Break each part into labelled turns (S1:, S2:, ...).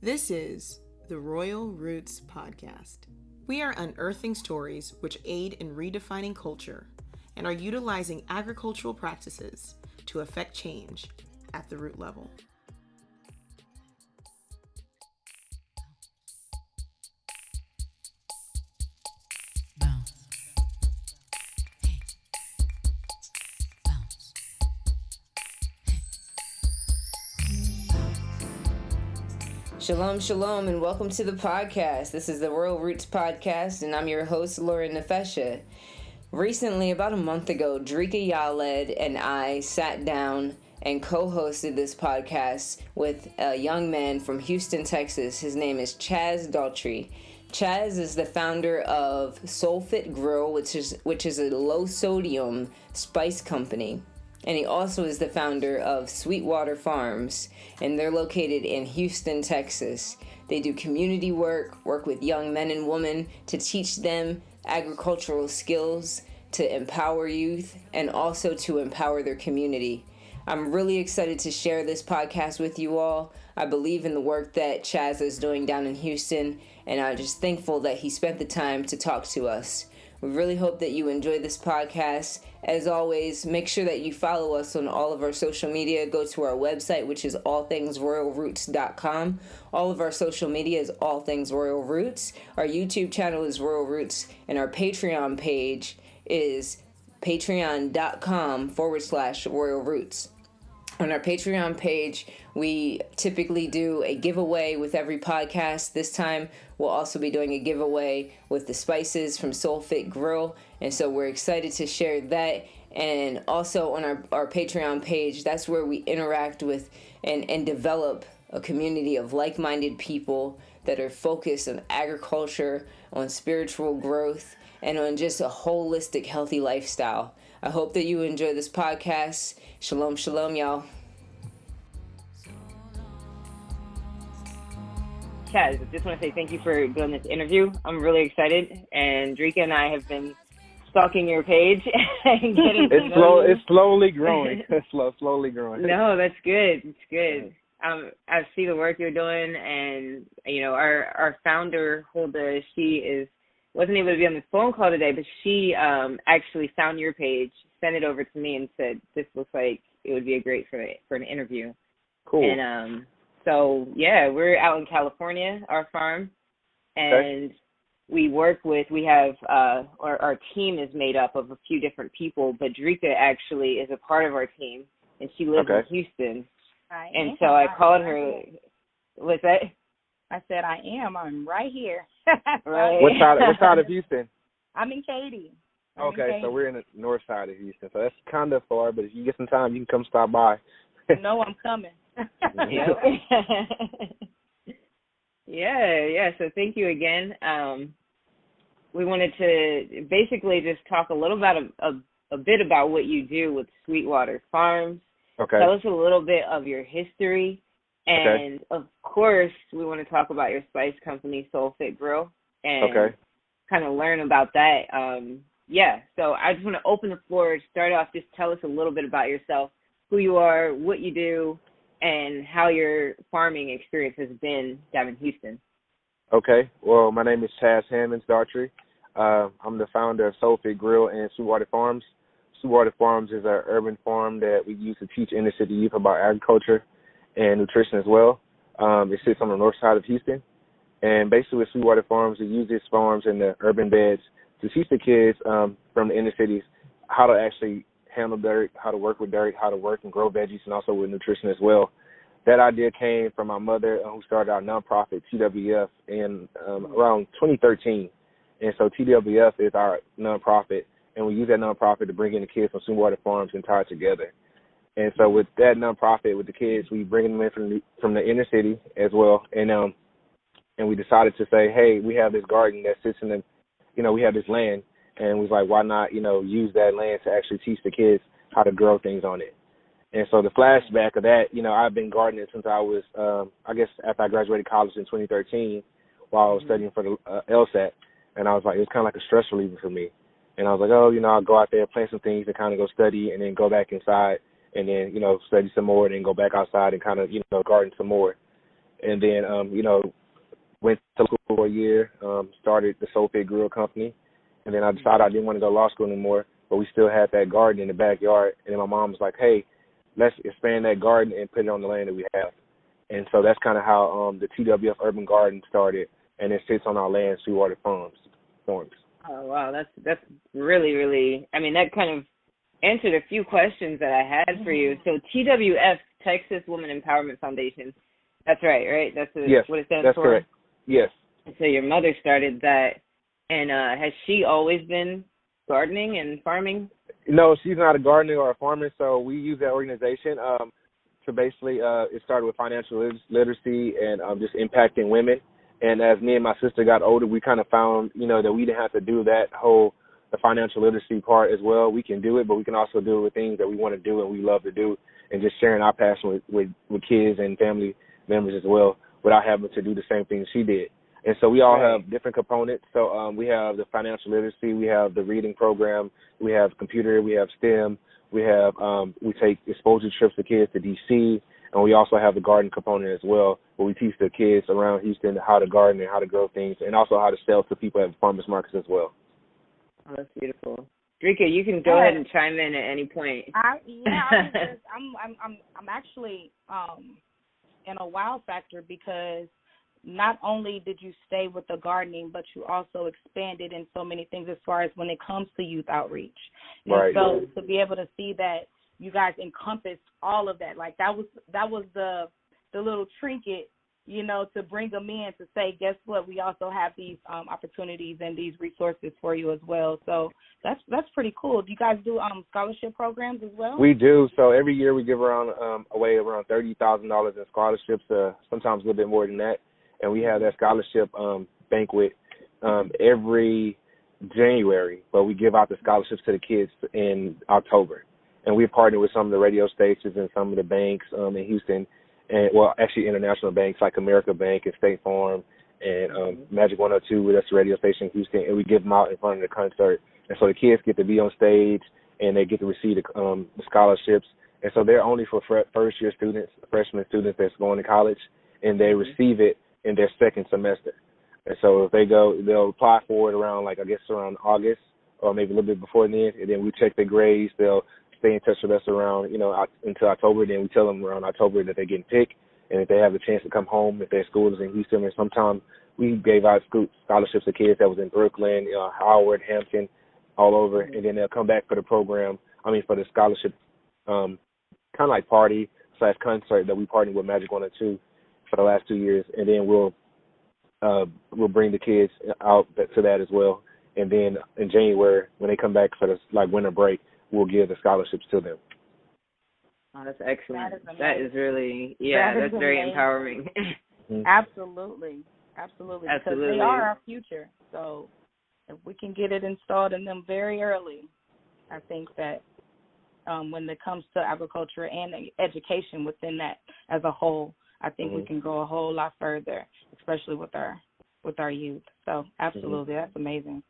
S1: This is the Royal Roots Podcast. We are unearthing stories which aid in redefining culture and are utilizing agricultural practices to affect change at the root level.
S2: Shalom, shalom, and welcome to the podcast. This is the Royal Roots Podcast, and I'm your host, Lauren Nefesha. Recently, about a month ago, Daughtry and I sat down and co-hosted this podcast with a young man from Houston, Texas. His name is Chaz Daughtry. Chaz is the founder of Soul Fit Grill, which is a low-sodium spice company. And he also is the founder of Sweetwater Farms, and they're located in Houston, Texas. They do community work with young men and women to teach them agricultural skills, to empower youth, and also to empower their community. I'm really excited to share this podcast with you all. I believe in the work that Chaz is doing down in Houston, and I'm just thankful that he spent the time to talk to us. We really hope that you enjoy this podcast. As always, make sure that you follow us on all of our social media. Go to our website, which is allthingsroyalroots.com. All of our social media is All Things Royal Roots. Our YouTube channel is Royal Roots, and our Patreon page is patreon.com/Royal Roots. On our Patreon page, we typically do a giveaway with every podcast. This time, we'll also be doing a giveaway with the spices from Soul Fit Grill. And so we're excited to share that. And also on our Patreon page, that's where we interact with and develop a community of like-minded people that are focused on agriculture, on spiritual growth, and on just a holistic, healthy lifestyle. I hope that you enjoy this podcast. Shalom, shalom, y'all. Chaz, I just want to say thank you for doing this interview. I'm really excited, and Daughtry and I have been stalking your page and getting to know you.
S3: It's slowly growing. It's slowly growing.
S2: No, that's good. It's good. I see the work you're doing, and our founder Hulda, wasn't able to be on the phone call today, but she actually found your page, sent it over to me, and said this looks like it would be a great for an interview.
S3: Cool.
S2: And so yeah, we're out in California, our farm, and we have our team is made up of a few different people, but Daughtry actually is a part of our team, and she lives in Houston. So I called her. What's that?
S4: I said I am. I'm right here.
S2: Right.
S3: What side of Houston?
S4: I'm in Katy.
S3: So we're in the north side of Houston. So that's kind of far, but if you get some time, you can come stop by.
S4: No, I'm coming.
S2: Yeah. So thank you again. We wanted to basically just talk a little about a bit about what you do with Sweetwater Farms.
S3: Okay.
S2: Tell us a little bit of your history. And, of course, we want to talk about your spice company, Soul Fit Grill, and kind of learn about that. So I just want to open the floor. Start off, just tell us a little bit about yourself, who you are, what you do, and how your farming experience has been down in Houston.
S3: Okay. Well, my name is Chaz Daughtry. I'm the founder of Soul Fit Grill and Sweetwater Farms. Sweetwater Farms is an urban farm that we use to teach inner city youth about agriculture and nutrition as well. It sits on the north side of Houston. And basically with Sweetwater Farms, we use these farms in the urban beds to teach the kids from the inner cities how to actually handle dirt, how to work with dirt, how to work and grow veggies, and also with nutrition as well. That idea came from my mother, who started our nonprofit, TWF, in around 2013. And so TWF is our nonprofit, and we use that nonprofit to bring in the kids from Sweetwater Farms and tie it together. And so with that nonprofit, with the kids, we bring them in from the inner city as well. And we decided to say, hey, we have this garden that sits in the, we have this land, and we was like, why not, use that land to actually teach the kids how to grow things on it. And so the flashback of that, I've been gardening since I was, after I graduated college in 2013, while I was studying for the LSAT. And I was like, it was kind of like a stress reliever for me. And I was like, I'll go out there, plant some things, and kind of go study, and then go back inside, and then, study some more, and then go back outside and kind of, garden some more. and then went to school for a year, started the Soul Fit Grill Company, and then I decided I didn't want to go to law school anymore, but we still had that garden in the backyard, and then my mom was like, hey, let's expand that garden and put it on the land that we have. And so that's kind of how the TWF Urban Garden started, and it sits on our land, Sweetwater Farms.
S2: Oh, wow, that's really, really, I mean, that kind of answered a few questions that I had for you. So TWF, Texas Women Empowerment Foundation, that's right? That's
S3: yes,
S2: what it stands
S3: that's
S2: for?
S3: Correct. Yes.
S2: So your mother started that, and has she always been gardening and farming?
S3: No, she's not a gardener or a farmer, so we use that organization to basically, it started with financial literacy and just impacting women. And as me and my sister got older, we kind of found, that we didn't have to do the financial literacy part as well. We can do it, but we can also do it with things that we want to do and we love to do, and just sharing our passion with kids and family members as well, without having to do the same things she did. And so we all have different components. So we have the financial literacy, we have the reading program, we have computer, we have STEM, we have we take exposure trips to kids to DC, and we also have the garden component as well, where we teach the kids around Houston how to garden and how to grow things, and also how to sell to people at farmers markets as well.
S2: Oh, that's beautiful. Drika, you can go ahead and chime in at any point.
S4: I'm actually in a wow factor, because not only did you stay with the gardening, but you also expanded in so many things as far as when it comes to youth outreach. And so to be able to see that you guys encompassed all of that, like that was the little trinket, to bring them in to say, guess what, we also have these opportunities and these resources for you as well. So that's pretty cool. Do you guys do scholarship programs as well?
S3: We do. So every year we give away around $30,000 in scholarships, sometimes a little bit more than that. And we have that scholarship banquet every January, but we give out the scholarships to the kids in October. And we partner with some of the radio stations and some of the banks in Houston, and actually international banks like America Bank and State Farm and Magic 102, that's the radio station in Houston, and we give them out in front of the concert. And so the kids get to be on stage, and they get to receive the scholarships. And so they're only for first-year students, freshman students that's going to college, and they receive it in their second semester. And so if they go, they'll apply for it around August or maybe a little bit before then, and then we check their grades. They'll stay in touch with us around, until October. Then we tell them around October that they're getting picked, and if they have a chance to come home, if their school is in Houston. And sometimes we gave out scholarships to kids that was in Brooklyn, Howard, Hampton, all over, and then they'll come back for the for the scholarship, kind of like party/concert that we partnered with Magic 102 for the last 2 years, and then we'll bring the kids out to that as well. And then in January, when they come back for the winter break, we'll give the scholarships to them.
S2: Oh, that's excellent.
S4: That is
S2: really, that's very empowering.
S4: Absolutely. Because they are our future. So if we can get it installed in them very early, I think that when it comes to agriculture and education within that as a whole, I think we can go a whole lot further, especially with our youth. So absolutely, that's amazing.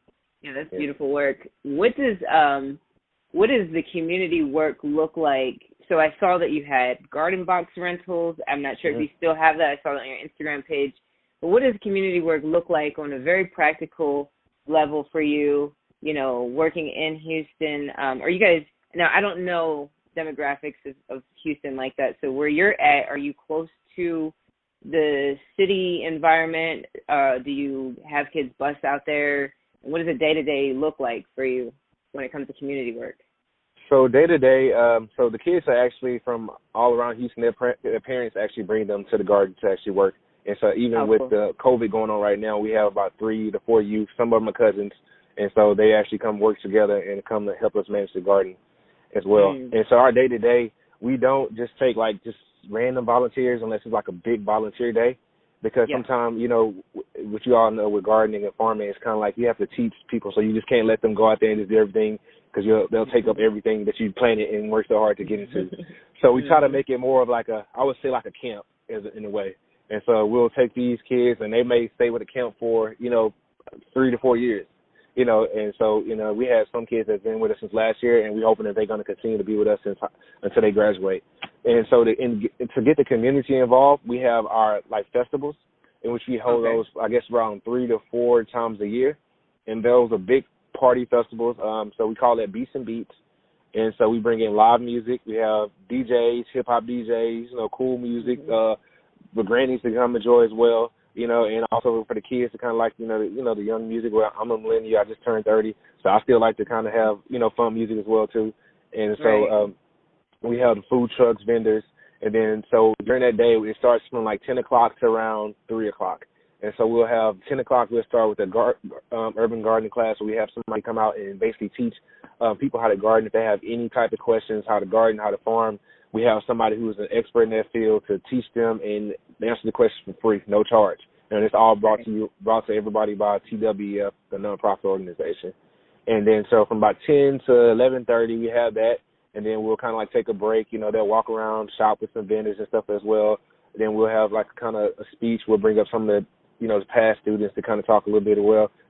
S2: Yeah, that's beautiful work. What does the community work look like? So I saw that you had garden box rentals. I'm not sure if you still have that. I saw that on your Instagram page. But what does community work look like on a very practical level for you, working in Houston? Are you guys, now I don't know demographics of Houston like that. So where you're at, are you close to the city environment? Do you have kids bus out there? And what does a day-to-day look like for you when it comes to community work?
S3: So day-to-day, so the kids are actually from all around Houston. Their parents actually bring them to the garden to actually work. And so even with the COVID going on right now, we have about 3 to 4 youth. Some of them are cousins. And so they actually come work together and come to help us manage the garden as well. And so our day-to-day, we don't just take just random volunteers unless it's a big volunteer day, because sometimes, what you all know with gardening and farming, it's kind of you have to teach people, so you just can't let them go out there and just do everything, because they'll take up everything that you planted and work so hard to get into. So we try to make it more of a camp in a way. And so we'll take these kids, and they may stay with the camp for, 3 to 4 years, And so, we have some kids that's been with us since last year, and we're hoping that they're going to continue to be with us until they graduate. And so to get the community involved, we have our, festivals in which we hold those, I guess, around 3 to 4 times a year. And those are big party festivals. So we call that Beats and Beats. And so we bring in live music. We have DJs, hip-hop DJs, cool music, for grannies to come enjoy as well, and also for the kids to kind of the young music. Well, I'm a millennial. I just turned 30, so I still like to kind of have, fun music as well, too. And so we have the food trucks, vendors, and then so during that day, it starts from 10 o'clock to around 3 o'clock. And so we'll have 10 o'clock, we'll start with a urban gardening class. So we have somebody come out and basically teach people how to garden. If they have any type of questions, how to garden, how to farm, we have somebody who is an expert in that field to teach them and answer the questions for free, no charge. And it's all brought to everybody by TWF, the nonprofit organization. And then so from about 10 to 11:30, we have that. And then we'll kind of take a break. They'll walk around, shop with some vendors and stuff as well. Then we'll have kind of a speech. We'll bring up some of the the past students to kind of talk a little bit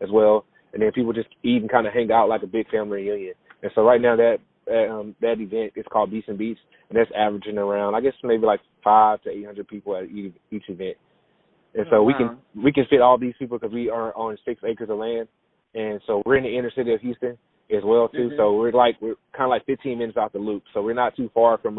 S3: as well. And then people just eat and kind of hang out like a big family reunion. And so right now that event is called Beats and Beats, and that's averaging around, I guess, maybe 500 to 800 people at each event. And so we can fit all these people because we are on 6 acres of land. And so we're in the inner city of Houston as well, too. So we're kind of 15 minutes out the loop. So we're not too far from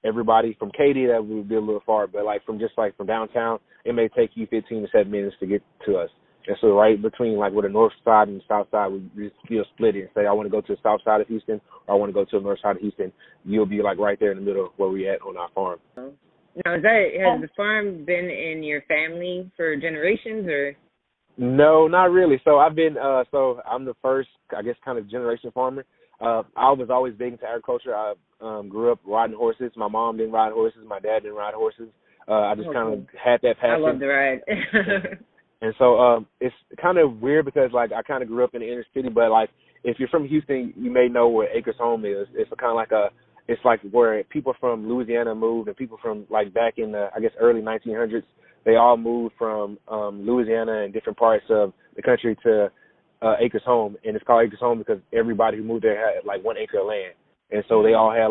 S3: everybody from Katy. That would be a little far, but from downtown, it may take you 15 to 7 minutes to get to us. And so right between where the north side and the south side, we just split it and say, I want to go to the south side of Houston or I want to go to the north side of Houston. You'll be right there in the middle where we at on our farm.
S2: Now, has the farm been in your family for generations or?
S3: No, not really. So I've been, I'm the first, I guess, kind of generation farmer. I was always big into agriculture. I grew up riding horses. My mom didn't ride horses. My dad didn't ride horses. I just kind of had that passion.
S2: I love to ride.
S3: And so it's kind of weird because, I kind of grew up in the inner city, but, if you're from Houston, you may know where Acres Home is. It's kind of it's where people from Louisiana moved, and people from, back in the, I guess, early 1900s, they all moved from Louisiana and different parts of the country to Acres Home. And it's called Acres Home because everybody who moved there had, 1 acre of land. And so they all had,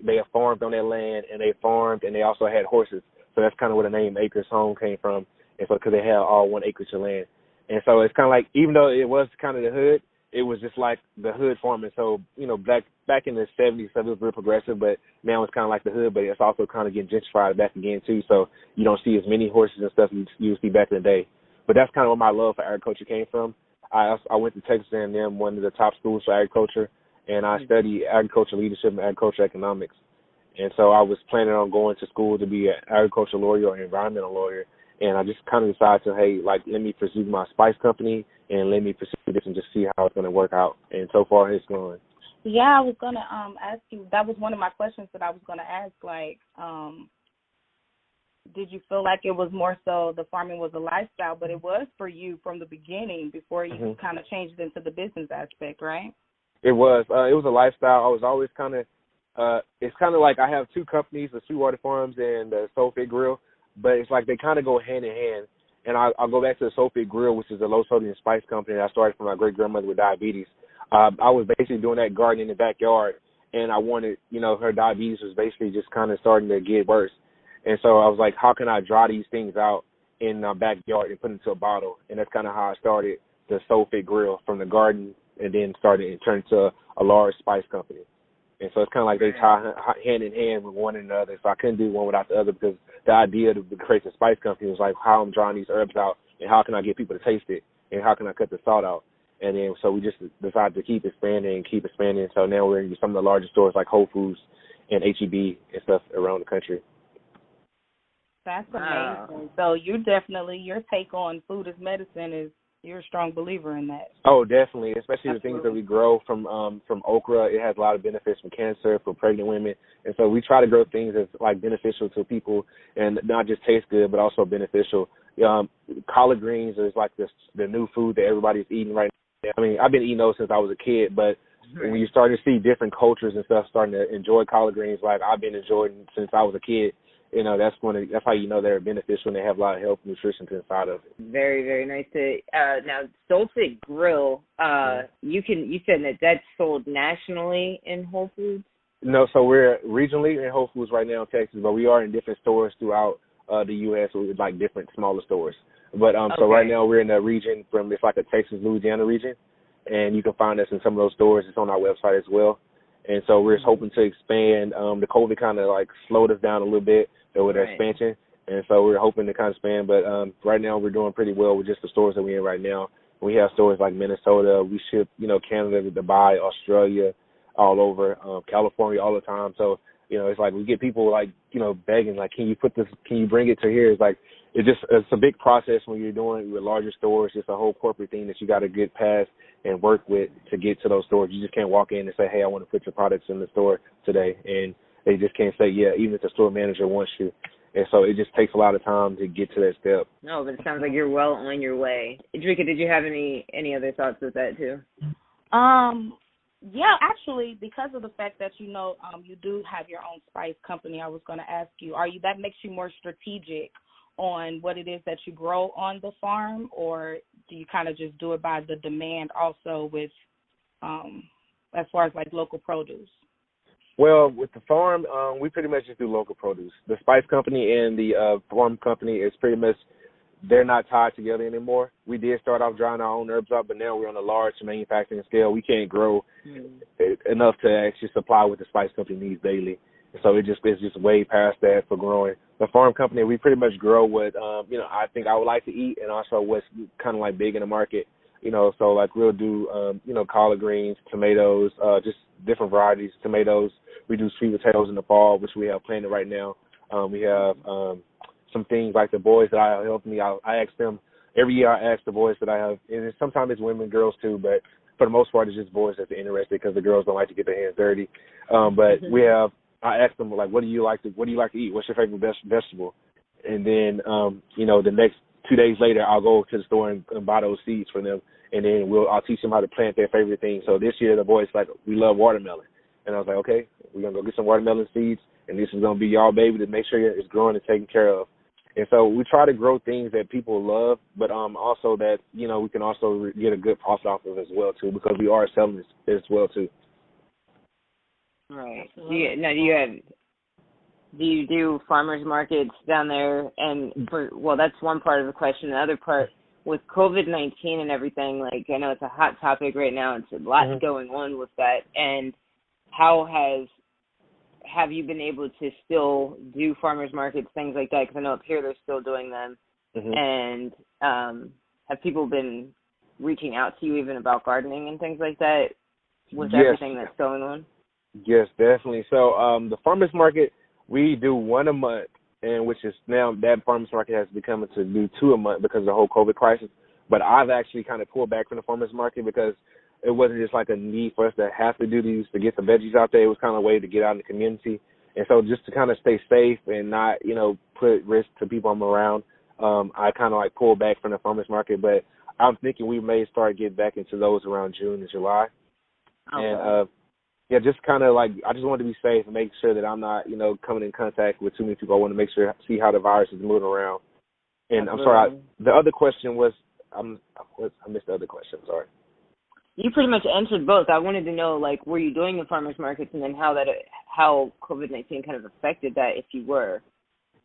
S3: they had farmed on that land, and they farmed, and they also had horses. So that's kind of where the name Acres Home came from. And so because they had all 1 acre of land. And so it's kind of even though it was kind of the hood, it was just the hood farming. So, back in the 70s, it was real progressive, but now it's kind of the hood, but it's also kind of getting gentrified back again, too. So you don't see as many horses and stuff you see back in the day. But that's kind of where my love for agriculture came from. I went to Texas A&M, one of the top schools for agriculture, and I studied agriculture leadership and agriculture economics. And so I was planning on going to school to be an agricultural lawyer or environmental lawyer. And I just kind of decided to, let me pursue my spice company and let me pursue this and just see how it's going to work out. And so far, it's going.
S4: Yeah, I was going to ask you, that was one of my questions that I was going to ask, did you feel like it was more so the farming was a lifestyle, but it was for you from the beginning before you kind of changed it into the business aspect, right?
S3: It was. It was a lifestyle. I was always kind of, it's kind of I have 2 companies, the Sweetwater Farms and the Soul Fit Grill, but it's they kind of go hand in hand. And I'll go back to the Soul Fit Grill, which is a low-sodium spice company that I started from my great-grandmother with diabetes. I was basically doing that gardening in the backyard, and I wanted, her diabetes was basically just kind of starting to get worse. And so I was like, how can I dry these things out in my backyard and put it into a bottle? And that's kind of how I started the Soul Fit Grill from the garden and then started and turned into a large spice company. And so it's kind of they tie hand in hand with one another. So I couldn't do one without the other because the idea to create a spice company was how I'm drawing these herbs out and how can I get people to taste it and how can I cut the salt out. And then so we just decided to keep expanding. So now we're in some of the largest stores like Whole Foods and H-E-B and stuff around the country.
S4: That's amazing. So your take on food as medicine is, you're a strong believer in that.
S3: Oh, definitely, especially the things that we grow from okra. It has a lot of benefits from cancer, for pregnant women. And so we try to grow things that's beneficial to people and not just taste good, but also beneficial. Collard greens is the new food that everybody's eating right now. I mean, I've been eating those since I was a kid, but when you start to see different cultures and stuff starting to enjoy collard greens, I've been enjoying since I was a kid. that's how you know they're beneficial and they have a lot of health and nutrition inside of it.
S2: Very, very nice to now Daughtry Grill, you said that's sold nationally in Whole Foods?
S3: No, so we're regionally in Whole Foods right now in Texas, but we are in different stores throughout the US with like different smaller stores. But So right now we're in the region it's like a Texas, Louisiana region, and you can find us in some of those stores. It's on our website as well. And so we're just hoping to expand. The COVID kind of like slowed us down a little bit with our expansion. And so we're hoping to kind of expand. But right now we're doing pretty well with just the stores that we're in right now. We have stores like Minnesota. We ship, Canada, Dubai, Australia, all over, California all the time. So, it's like we get people like, begging, like, can you bring it to here? It's like, it's a big process when you're doing it with larger stores. It's a whole corporate thing that you got to get past and work with to get to those stores. You just can't walk in and say, hey, I want to put your products in the store today. And they just can't say, yeah, even if the store manager wants you. And so it just takes a lot of time to get to that step.
S2: No, but it sounds like you're well on your way. Drika, did you have any other thoughts with that too?
S4: Yeah, actually, because of the fact that, you do have your own spice company, I was going to ask you, that makes you more strategic on what it is that you grow on the farm, or do you kind of just do it by the demand also with, as far as like local produce?
S3: Well, with the farm, we pretty much just do local produce. The spice company and the farm company is pretty much, they're not tied together anymore. We did start off drying our own herbs up, but now we're on a large manufacturing scale. We can't grow enough to actually supply what the spice company needs daily. So it's just way past that for growing. The farm company, we pretty much grow what, I think I would like to eat, and also what's kind of like big in the market. So like we'll do, collard greens, tomatoes, just different varieties, tomatoes. We do sweet potatoes in the fall, which we have planted right now. We have some things like the boys that I help me. I ask them every year. I ask the boys that I have, and sometimes it's women, girls too, but for the most part, it's just boys that's interested because the girls don't like to get their hands dirty. But I ask them like, what do you like to eat? What's your favorite vegetable? And then, the next 2 days later, I'll go to the store and buy those seeds for them, and then I'll teach them how to plant their favorite thing. So this year, the boys like, we love watermelon, and I was like, okay, we're gonna go get some watermelon seeds, and this is gonna be y'all baby to make sure it's growing and taken care of. And so we try to grow things that people love, but also that, we can also get a good profit off of as well, too, because we are selling this as well, too.
S2: Right. Do you do farmers markets down there? And that's one part of the question. The other part, with COVID-19 and everything, like I know it's a hot topic right now. It's a lot going on with that. And how have you been able to still do farmers markets, things like that? Because I know up here they're still doing them. And have people been reaching out to you even about gardening and things like that with everything that's going on?
S3: Yes, definitely. So the farmers market, we do one a month, and which is now that farmers market has become to do 2 a month because of the whole COVID crisis. But I've actually kind of pulled back from the farmers market because it wasn't just like a need for us to have to do these to get the veggies out there. It was kind of a way to get out in the community. And so just to kind of stay safe and not, put risk to people I'm around, I kind of like pulled back from the farmers market. But I'm thinking we may start getting back into those around June and July. Okay. And just kind of like, I just want to be safe and make sure that I'm not, coming in contact with too many people. I want to make sure, see how the virus is moving around. And I'm sorry, the other question was, I missed the other question, sorry.
S2: You pretty much answered both. I wanted to know, like, were you doing the farmers markets, and then how COVID-19 kind of affected that, if you were?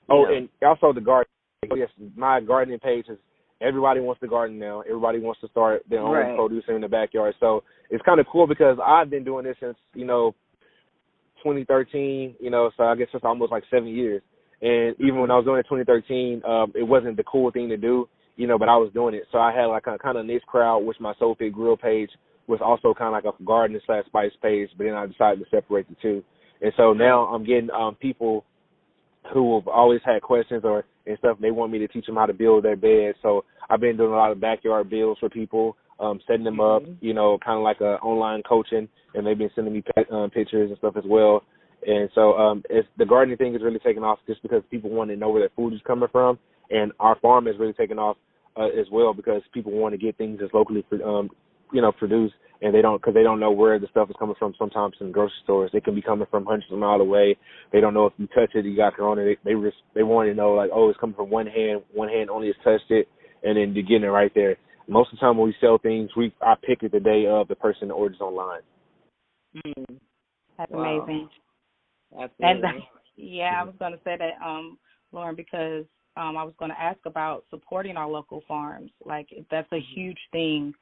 S3: And also the garden. Yes, my gardening page is, everybody wants to garden now. Everybody wants to start their own produce in the backyard. So it's kind of cool because I've been doing this since, 2013, so I guess it's almost like 7 years. And even when I was doing it in 2013, it wasn't the cool thing to do, but I was doing it. So I had like a kind of niche crowd, which my Soul Fit Grill page was also kind of like a garden/spice page, but then I decided to separate the two. And so now I'm getting people who have always had questions and stuff. They want me to teach them how to build their beds. So I've been doing a lot of backyard builds for people, setting them up, kind of like a online coaching, and they've been sending me pictures and stuff as well. And so it's the gardening thing is really taking off just because people want to know where their food is coming from, and our farm is really taking off as well because people want to get things that's locally produced and they don't know where the stuff is coming from. Sometimes in grocery stores, it can be coming from hundreds of miles away. They don't know if you touch it, you got corona. They want to know, like, oh, it's coming from one hand only has touched it, and then you're getting it right there. Most of the time when we sell things, I pick it the day of the person that orders online.
S4: That's
S2: Wow.
S4: amazing.
S2: Absolutely.
S4: I was going to say that, Lauren, because I was going to ask about supporting our local farms. Like, that's a huge thing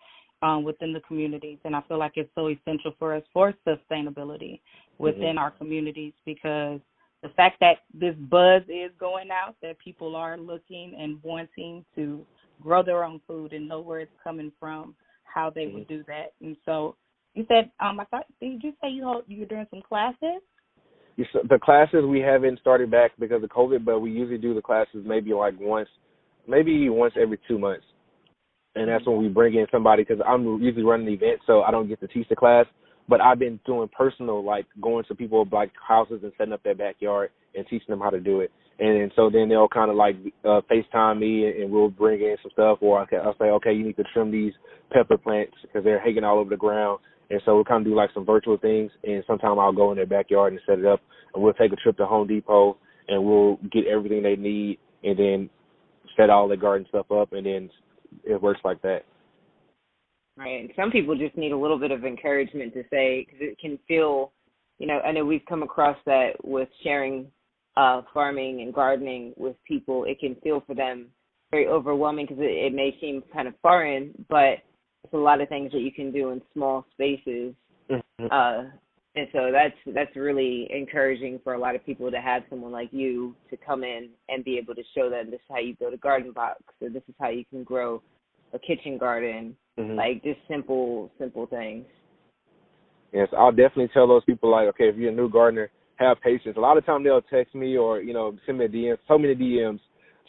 S4: within the communities, and I feel like it's so essential for us for sustainability within our communities, because the fact that this buzz is going out, that people are looking and wanting to grow their own food and know where it's coming from, how they would do that. And so you said, did you say you're doing some classes?
S3: The classes we haven't started back because of COVID, but we usually do the classes maybe once every 2 months. And that's when we bring in somebody, because I'm usually running the event, so I don't get to teach the class. But I've been doing personal, like going to people like houses and setting up their backyard and teaching them how to do it. And so then they'll kind of like FaceTime me, and we'll bring in some stuff, or I'll say, okay, you need to trim these pepper plants because they're hanging all over the ground. And so we'll kind of do like some virtual things, and sometimes I'll go in their backyard and set it up, and we'll take a trip to Home Depot, and we'll get everything they need, and then set all their garden stuff up, and then it works like that.
S2: Right. Some people just need a little bit of encouragement to say, because it can feel, I know we've come across that with sharing farming and gardening with people. It can feel for them very overwhelming because it may seem kind of foreign, but it's a lot of things that you can do in small spaces. And so that's really encouraging for a lot of people to have someone like you to come in and be able to show them this is how you build a garden box, or this is how you can grow a kitchen garden, like just simple things.
S3: Yes, I'll definitely tell those people, like, okay, if you're a new gardener, have patience. A lot of times they'll text me or, send me a DM, so many DMs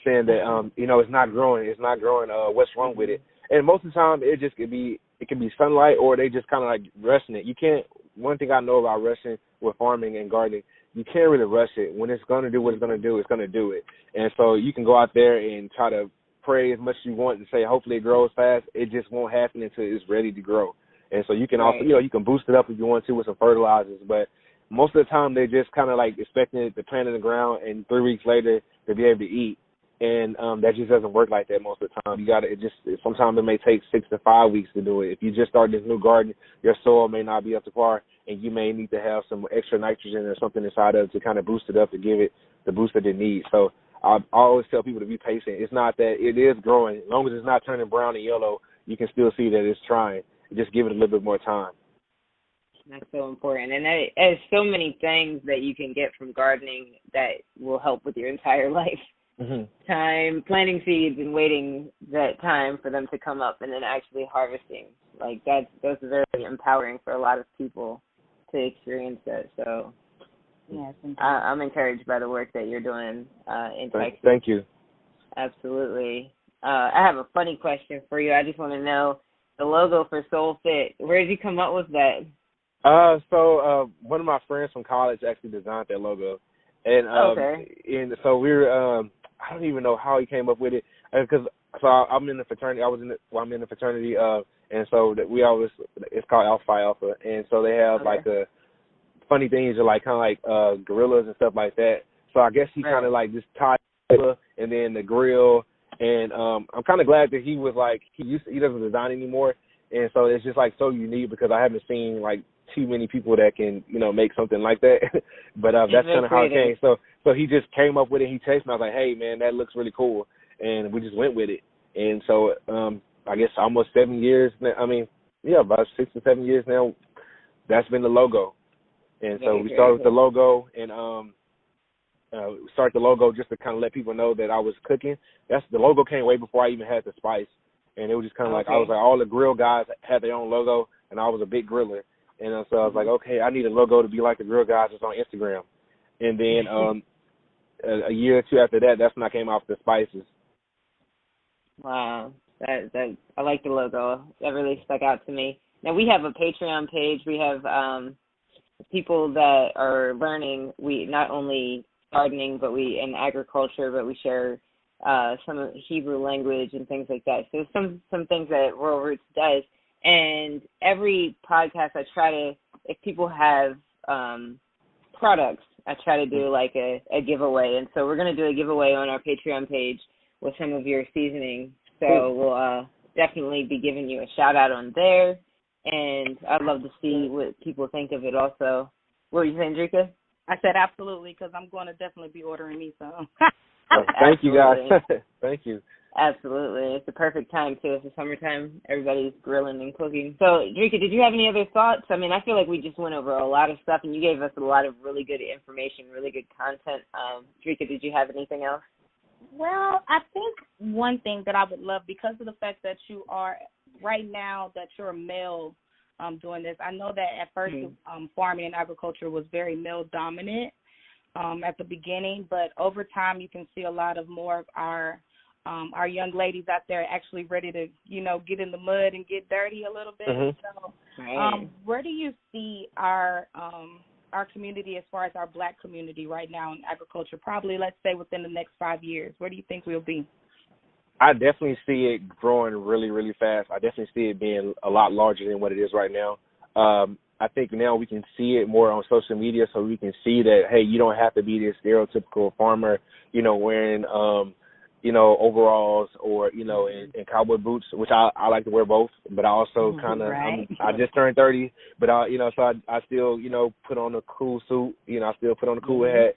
S3: saying that, it's not growing, what's wrong with it? And most of the time it can be sunlight, or they just kind of like rushing it. One thing I know about rushing with farming and gardening, you can't really rush it. When it's going to do what it's going to do, it's going to do it. And so you can go out there and try to pray as much as you want and say, hopefully it grows fast. It just won't happen until it's ready to grow. And so you can also, you can boost it up if you want to with some fertilizers. But most of the time they're just kind of like expecting it to plant in the ground and 3 weeks later to be able to eat. And that just doesn't work like that most of the time. Sometimes it may take 6 to 5 weeks to do it. If you just start this new garden, your soil may not be up to par, and you may need to have some extra nitrogen or something inside of it to kind of boost it up to give it the boost that it needs. So I always tell people to be patient. It's not that it is growing. As long as it's not turning brown and yellow, you can still see that it's trying. Just give it a little bit more time.
S2: That's so important. And there's so many things that you can get from gardening that will help with your entire life. Time, planting seeds and waiting that time for them to come up, and then actually harvesting. Like that's very empowering for a lot of people to experience that. So yes, I'm encouraged by the work that you're doing in Texas.
S3: Thank you.
S2: Absolutely. I have a funny question for you. I just want to know the logo for Soul Fit. Where did you come up with that?
S3: So one of my friends from college actually designed that logo, and and so we were. I don't even know how he came up with it, because I'm in the fraternity. I'm in the fraternity, and so that it's called Alpha Phi Alpha, and so they have like the funny things are like kind of like gorillas and stuff like that. So I guess he kind of like just tied and then the grill, and I'm kind of glad that he was like he doesn't design anymore, and so it's just like so unique because I haven't seen like too many people that can make something like that. But that's kind of how it came. So he just came up with it. He texted me. I was like, hey man, that looks really cool, and we just went with it. And so I guess almost 7 years. About 6 or 7 years now. That's been the logo. And so we started with the logo, and started the logo just to kind of let people know that I was cooking. The logo came way before I even had the spice, and it was just kind of like I was like all the grill guys had their own logo, and I was a big griller. And so I was like, okay, I need a logo to be like the grill guys that's on Instagram. And then a year or two after that, that's when I came off the spices.
S2: Wow, that I like the logo. That really stuck out to me. Now we have a Patreon page. We have people that are learning. We not only gardening, but in agriculture, but we share some Hebrew language and things like that. So some things that Rural Roots does. And every podcast I try to, if people have products, I try to do like a giveaway. And so we're going to do a giveaway on our Patreon page with some of your seasoning. So we'll definitely be giving you a shout out on there. And I'd love to see what people think of it also. What were you saying, Drika?
S4: I said absolutely, because I'm going to definitely be ordering me some.
S3: Thank you, guys. Thank you.
S2: Absolutely. It's the perfect time, too. It's the summertime. Everybody's grilling and cooking. So, Drika, did you have any other thoughts? I mean, I feel like we just went over a lot of stuff, and you gave us a lot of really good information, really good content. Drika, did you have anything else?
S4: Well, I think one thing that I would love, because of the fact that you are, right now, that you're a male doing this, I know that at first farming and agriculture was very male-dominant at the beginning, but over time you can see a lot of more of our young ladies out there actually ready to, get in the mud and get dirty a little bit. So, where do you see our community as far as our Black community right now in agriculture? Probably, let's say, within the next 5 years. Where do you think we'll be?
S3: I definitely see it growing really, really fast. I definitely see it being a lot larger than what it is right now. I think now we can see it more on social media, so we can see that, hey, you don't have to be this stereotypical farmer, wearing overalls or, in cowboy boots, which I like to wear both, but I also kind of, I just turned 30, but I still, put on a cool suit, I still put on a cool hat,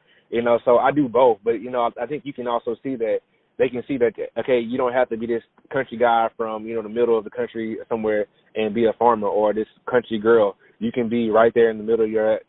S3: so I do both. But, I think you can also see that they can see that, okay, you don't have to be this country guy from, the middle of the country somewhere and be a farmer, or this country girl. You can be right there in the middle of your,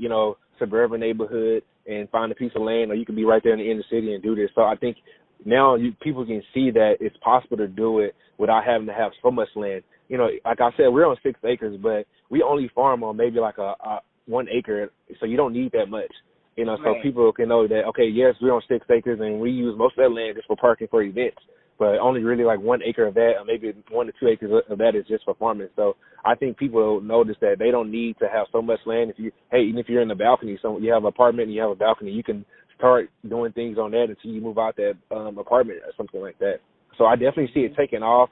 S3: suburban neighborhood and find a piece of land, or you can be right there in the inner city and do this. So I think now people can see that it's possible to do it without having to have so much land. Like I said, we're on 6 acres, but we only farm on maybe like a 1 acre, so you don't need that much. So people can know that, okay, yes, we're on 6 acres, and we use most of that land just for parking for events, but only really like 1 acre of that, or maybe 1 to 2 acres of that is just for farming. So I think people notice that they don't need to have so much land. Even if you're in the balcony, so you have an apartment and you have a balcony, you can start doing things on that until you move out that apartment or something like that. So I definitely see it taking off.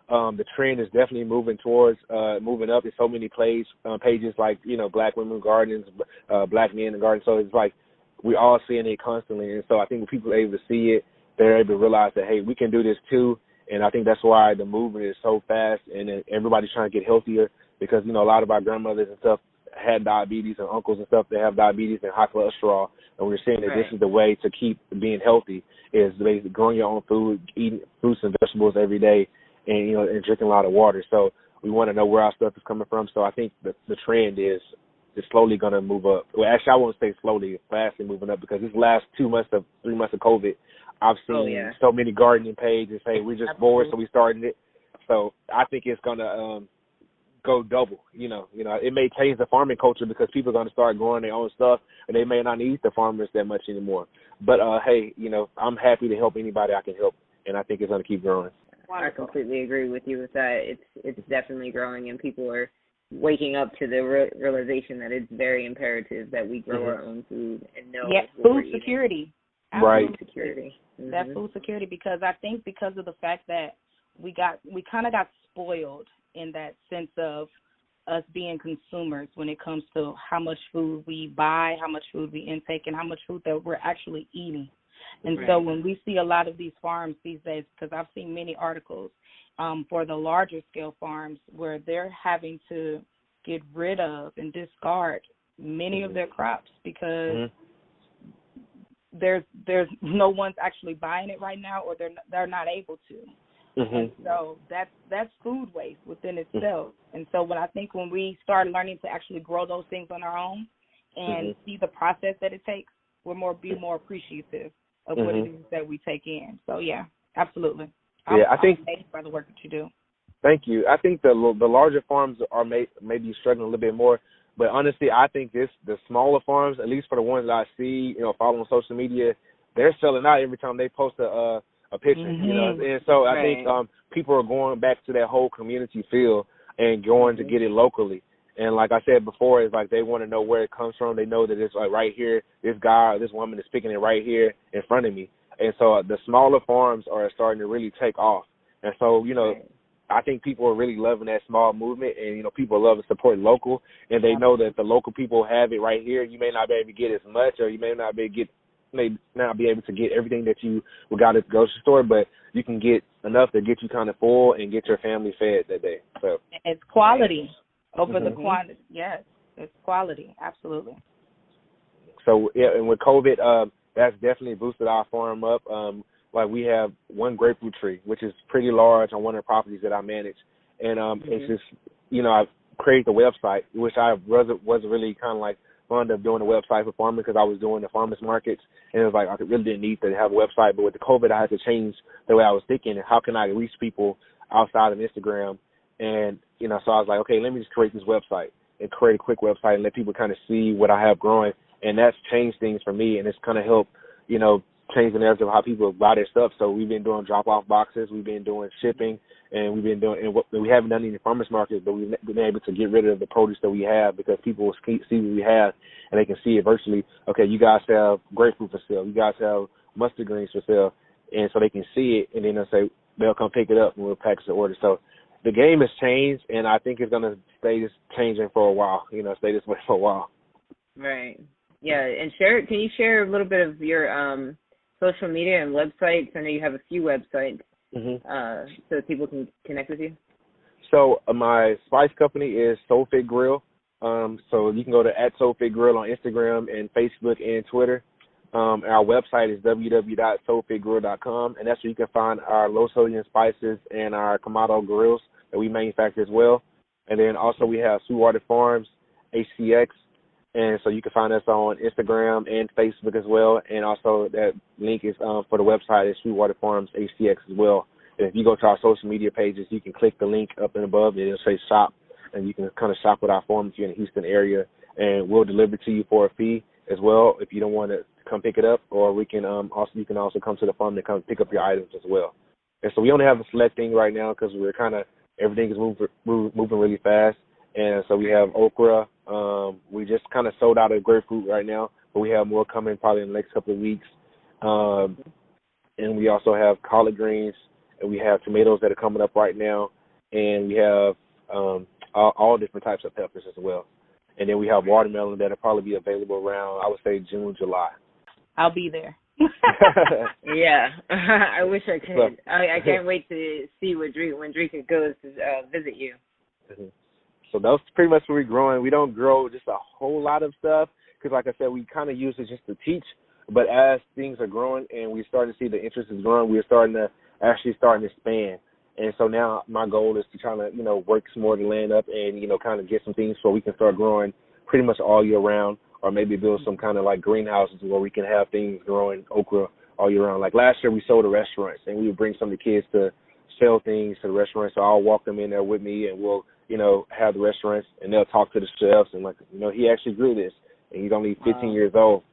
S3: The trend is definitely moving towards moving up. There's so many pages like, Black Women Gardens, Black Men in Gardens. So it's like we're all seeing it constantly. And so I think when people are able to see it, they're able to realize that, hey, we can do this too. And I think that's why the movement is so fast, and everybody's trying to get healthier because, a lot of our grandmothers and stuff had diabetes, and uncles and stuff that have diabetes and high cholesterol. And we're saying that this is the way to keep being healthy, is basically growing your own food, eating fruits and vegetables every day, and and drinking a lot of water. So we want to know where our stuff is coming from. So I think the trend is slowly going to move up. Well, actually, I won't say slowly, fastly moving up, because this last 3 months of COVID, I've seen so many gardening pages say we're just bored, so we started it. So I think it's going to go double. It may change the farming culture because people are going to start growing their own stuff, and they may not need the farmers that much anymore. But hey, I'm happy to help anybody I can help, and I think it's going to keep growing.
S2: I completely agree with you with that. It's definitely growing, and people are waking up to the realization that it's very imperative that we grow our own food and know
S4: food security.
S3: Right.
S2: Food security.
S4: That food security, because I think because of the fact that we kind of got spoiled in that sense of us being consumers when it comes to how much food we buy, how much food we intake, and how much food that we're actually eating. And so when we see a lot of these farms these days, because I've seen many articles for the larger scale farms where they're having to get rid of and discard many of their crops because there's no one's actually buying it right now, or they're not able to. And so that's food waste within itself. And so when we start learning to actually grow those things on our own and see the process that it takes, we're be more appreciative of what it is that we take in. So yeah, absolutely.
S3: I think
S4: thank you for the work that you do.
S3: Thank you. I think the larger farms are maybe struggling a little bit more, but honestly, I think the smaller farms, at least for the ones that I see, following social media, they're selling out every time they post a picture, and so I think people are going back to that whole community feel and going to get it locally. And like I said before, it's like they want to know where it comes from. They know that it's like right here, this guy or this woman is picking it right here in front of me. And so the smaller farms are starting to really take off. And so, I think people are really loving that small movement, and, you know, people love to support local, and they know that the local people have it right here. You may not be able to get as much, or you may not be able to get everything that you would got at the grocery store, but you can get enough to get you kind of full and get your family fed that day. So
S4: it's quality over the quantity. Yes, it's quality. Absolutely.
S3: So, yeah, and with COVID, that's definitely boosted our farm up. Like, we have one grapefruit tree, which is pretty large on one of the properties that I manage. And it's just, you know, I've created the website, which I wasn't really kind of like fond of doing the website for farming because I was doing the farmers markets. And it was like I really didn't need to have a website. But with the COVID, I had to change the way I was thinking. How can I reach people outside of Instagram? And, you know, so I was like, okay, let me just create this website and create a quick website and let people kind of see what I have growing. And that's changed things for me, and it's kind of helped, you know, change the narrative of how people buy their stuff. So we've been doing drop-off boxes, we've been doing shipping, and we've been doing, and we haven't done any farmers markets, but we've been able to get rid of the produce that we have because people will see what we have, and they can see it virtually. Okay, you guys have grapefruit for sale, you guys have mustard greens for sale, and so they can see it, and then they'll come pick it up, and we'll package the order. So the game has changed, and I think it's going to stay this changing for a while, you know, stay this way for a while.
S2: Right. Yeah, and can you share a little bit of your social media and websites? I know you have a few websites, so people can connect with you.
S3: So my spice company is Soul Fit Grill. So you can go to @SoulFitGrill on Instagram and Facebook and Twitter. Our website is www.soulfitgrill.com, and that's where you can find our low sodium spices and our Kamado grills that we manufacture as well. And then also we have Sweetwater Farms, HCX. And so you can find us on Instagram and Facebook as well. And also that link is for the website is Sweetwater Farms HCX as well. And if you go to our social media pages, you can click the link up and above, and it'll say shop. And you can kind of shop with our farm if you're in the Houston area. And we'll deliver to you for a fee as well if you don't want to come pick it up. Or we can you can also come to the farm to come pick up your items as well. And so we only have a select thing right now because we're everything is moving really fast. And so we have okra. We just kind of sold out of grapefruit right now, but we have more coming probably in the next couple of weeks. And we also have collard greens, and we have tomatoes that are coming up right now, and we have all different types of peppers as well. And then we have watermelon that'll probably be available around, I would say, June, July.
S4: I'll be there.
S2: Yeah, I wish I could. I can't wait to see when Drika goes to visit you.
S3: Mm-hmm. So that's pretty much what we're growing. We don't grow just a whole lot of stuff because, like I said, we kind of use it just to teach. But as things are growing and we're starting to see the interest is growing, we're starting to expand. And so now my goal is to try to, you know, work some more of the land up and, you know, kind of get some things so we can start growing pretty much all year round, or maybe build some kind of like greenhouses where we can have things growing okra all year round. Like last year we sold to restaurants, and we would bring some of the kids to sell things to the restaurants. So I'll walk them in there with me, and we'll, you know, have the restaurants, and they'll talk to the chefs, and like, you know, he actually grew this, and he's only 15 years old.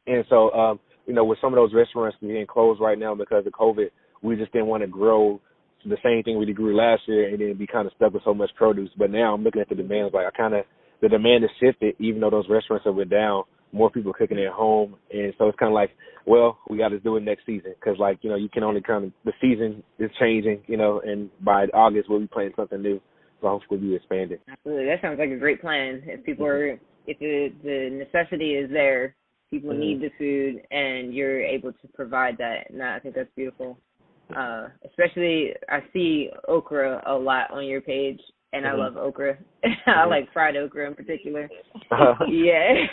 S3: And so, you know, with some of those restaurants being closed right now because of COVID, we just didn't want to grow the same thing we grew last year and then be kind of stuck with so much produce. But now I'm looking at the demand, like the demand has shifted, even though those restaurants have been down, more people are cooking at home. And so it's kind of like, well, we got to do it next season because, like, you know, you can only the season is changing, you know, and by August we'll be playing something new. So hopefully we'll be expanding.
S2: Absolutely. That sounds like a great plan. If people are, if the necessity is there, people need the food, and you're able to provide that. And I think that's beautiful. Especially, I see okra a lot on your page, and I love okra. I like fried okra in particular. Yeah.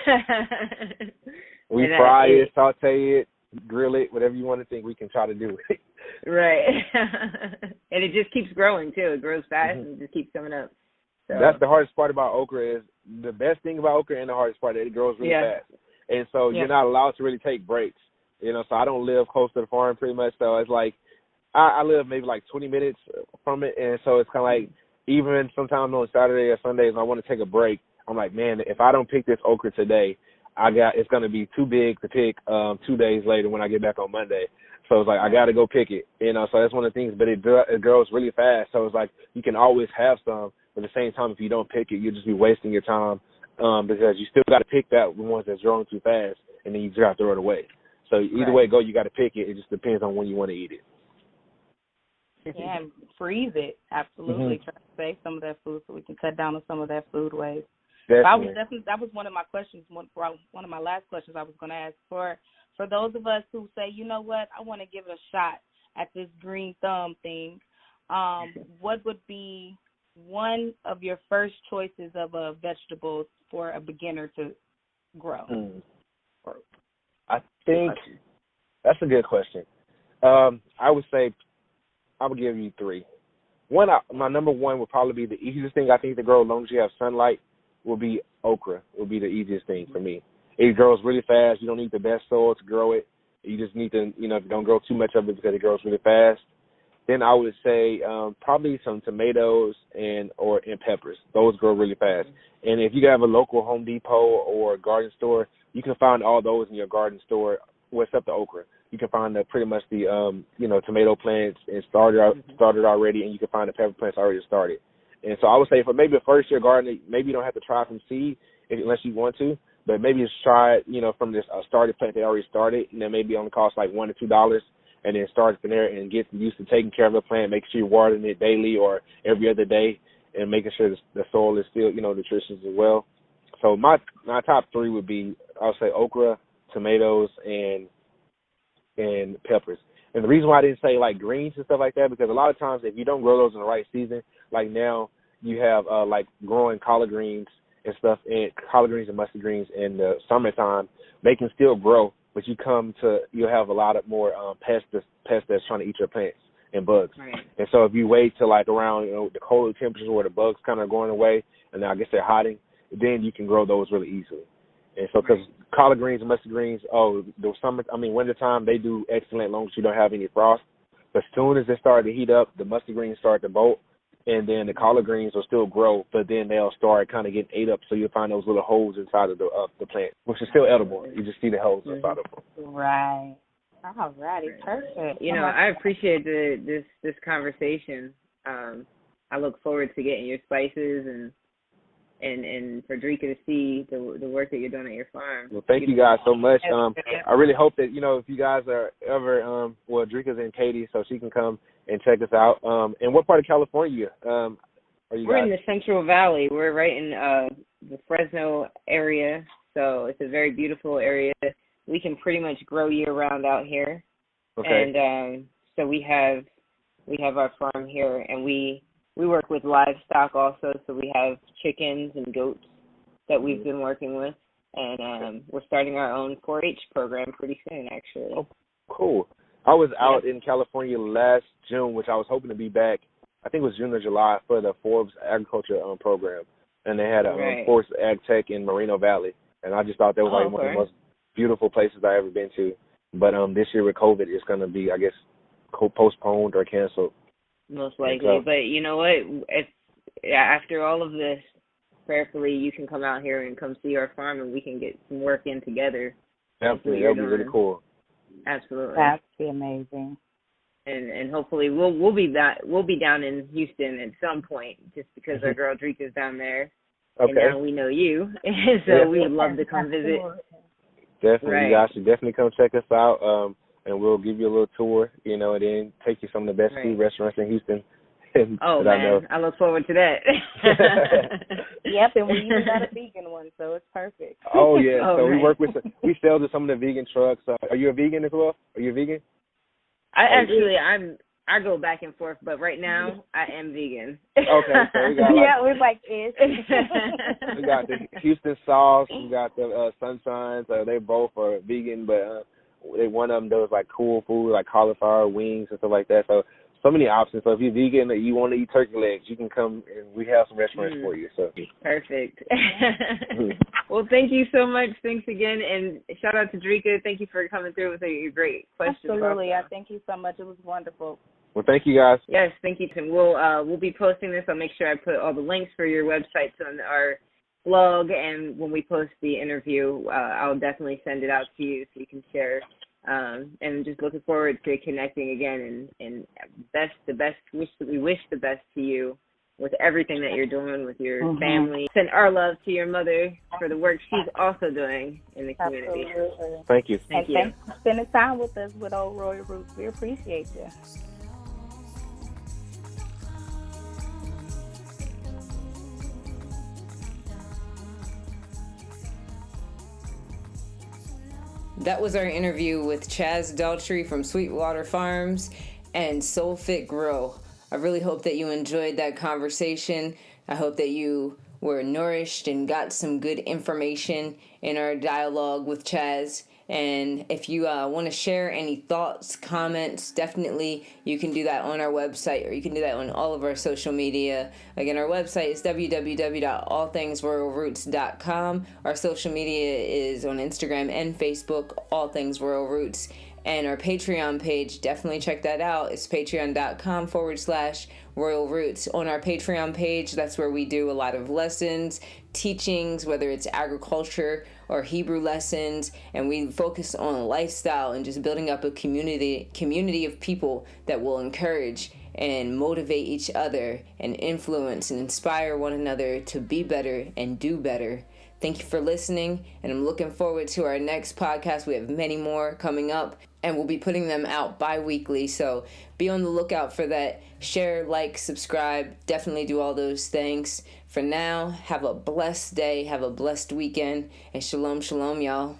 S3: We fry it, saute it, grill it, whatever you want to think, we can try to do it.
S2: Right. And it just keeps growing, too. It grows fast and it just keeps coming up. So.
S3: That's the hardest part about okra is the best thing about okra and the hardest part is it grows really fast. And so you're not allowed to really take breaks. You know, so I don't live close to the farm pretty much. So it's like I live maybe like 20 minutes from it. And so it's kind of like even sometimes on Saturday or Sundays I want to take a break. I'm like, man, if I don't pick this okra today, it's going to be too big to pick 2 days later when I get back on Monday. So it's like I got to go pick it. You know, so that's one of the things. But it grows really fast. So it's like you can always have some. But at the same time, if you don't pick it, you'll just be wasting your time because you still got to pick that ones that's growing too fast, and then you just have to throw it away. So either way it go, you got to pick it. It just depends on when you want to eat it.
S4: Yeah, and freeze it. Absolutely. Try to save some of that food so we can cut down on some of that food waste.
S3: Definitely.
S4: That was one of my questions, one of my last questions I was going to ask. For those of us who say, you know what, I want to give it a shot at this green thumb thing, what would be one of your first choices of a vegetable for a beginner to grow?
S3: I think that's a good question. I would say I would give you three. My number one would probably be the easiest thing I think to grow as long as you have sunlight. Will be okra. Will be the easiest thing for me. It grows really fast. You don't need the best soil to grow it. You just need to, don't grow too much of it because it grows really fast. Then I would say probably some tomatoes and peppers. Those grow really fast. And if you have a local Home Depot or garden store, you can find all those in your garden store, except the okra. You can find pretty much the tomato plants and started already, and you can find the pepper plants already started. And so I would say for maybe a first-year garden, maybe you don't have to try from seed unless you want to, but maybe just try it, from this started plant they already started, and then maybe only cost like $1 to $2, and then start from there and get used to taking care of the plant, make sure you're watering it daily or every other day, and making sure the soil is still, nutritious as well. So my top three would be, I would say okra, tomatoes, and peppers. And the reason why I didn't say like greens and stuff like that, because a lot of times if you don't grow those in the right season, like now you have like growing collard greens and stuff, and collard greens and mustard greens in the summertime, they can still grow, but you'll have a lot of more pests that's trying to eat your plants and bugs.
S2: Right.
S3: And so if you wait till like around the colder temperatures where the bugs kind of going away, and I guess they're hiding, then you can grow those really easily. And so, because collard greens and mustard greens, winter time, they do excellent as long as you don't have any frost. But as soon as they start to heat up, the mustard greens start to bolt, and then the collard greens will still grow, but then they'll start kind of getting ate up. So you'll find those little holes inside of the plant, which is still edible. You just see the holes inside of them.
S4: Right. All righty, perfect.
S2: I appreciate this conversation. I look forward to getting your spices and for Daughtry to see the work that you're doing at your farm.
S3: Well, thank you guys so much. I really hope that, if you guys are ever, Daughtry's in Katy, so she can come and check us out. And what part of California are you guys?
S2: We're in the Central Valley. We're right in the Fresno area, so it's a very beautiful area. We can pretty much grow year-round out here.
S3: Okay.
S2: And so we have our farm here, and we work with livestock also, so we have chickens and goats that we've been working with, and we're starting our own 4-H program pretty soon, actually.
S3: Oh, cool. I was out in California last June, which I was hoping to be back, I think it was June or July, for the Forbes Agriculture program, and they had a Forbes Ag Tech in Moreno Valley, and I just thought that was one of the most beautiful places I've ever been to. But this year with COVID, it's going to be, I guess, postponed or canceled.
S2: Most likely, but you know what? If after all of this, prayerfully, you can come out here and come see our farm, and we can get some work in together.
S3: Definitely, that'd be really cool.
S2: Absolutely,
S4: that'd be amazing.
S2: And hopefully, we'll be down in Houston at some point, just because our girl Daughtry is down there, and now we know you, so we would love to come visit.
S3: Definitely,
S2: right.
S3: You guys should definitely come check us out. And we'll give you a little tour, and then take you some of the best food restaurants in Houston.
S2: Oh, man, I look forward to that.
S4: Yep, and we even got a vegan one, so it's perfect.
S3: Oh, yeah. So we sell to some of the vegan trucks. Are you a vegan as well? Are you a vegan?
S2: I go back and forth, but right now I am vegan.
S3: Okay, so we got
S4: we're like is.
S3: We got the Houston sauce, we got the Sunshine, so they both are vegan, but one of them does like cool food, like cauliflower wings and stuff like that. So many options. So if you're vegan and you want to eat turkey legs, you can come and we have some restaurants for you. So
S2: perfect. Well, thank you so much. Thanks again, and shout out to Daughtry. Thank you for coming through with your great questions.
S4: Absolutely, I thank you so much. It was wonderful.
S3: Well, thank you guys.
S2: Yes, thank you. And we'll be posting this. I'll make sure I put all the links for your websites on our blog, and when we post the interview, I'll definitely send it out to you so you can share. And just looking forward to connecting again, and we wish the best to you with everything that you're doing with your family. Send our love to your mother for the work she's also doing in the community.
S4: Absolutely.
S3: Thank you.
S2: Thank you.
S4: Thanks for spending time with us with Old Royal Roots. We appreciate you.
S2: That was our interview with Chaz Daughtry from Sweetwater Farms and Soul Fit Grow. I really hope that you enjoyed that conversation. I hope that you were nourished and got some good information in our dialogue with Chaz. And if you want to share any thoughts, comments, definitely you can do that on our website, or you can do that on all of our social media. Again, our website is www.allthingsroyalroots.com. Our social media is on Instagram and Facebook, All Things Royal Roots. And our Patreon page, definitely check that out. It's patreon.com/Royal Roots. On our Patreon page, that's where we do a lot of lessons, teachings, whether it's agriculture or Hebrew lessons, and we focus on lifestyle and just building up a community of people that will encourage and motivate each other and influence and inspire one another to be better and do better. Thank you for listening, and I'm looking forward to our next podcast. We have many more coming up, and we'll be putting them out bi-weekly, so be on the lookout for that. Share, like, subscribe, definitely do all those things. For now, have a blessed day, have a blessed weekend, and shalom, shalom, y'all.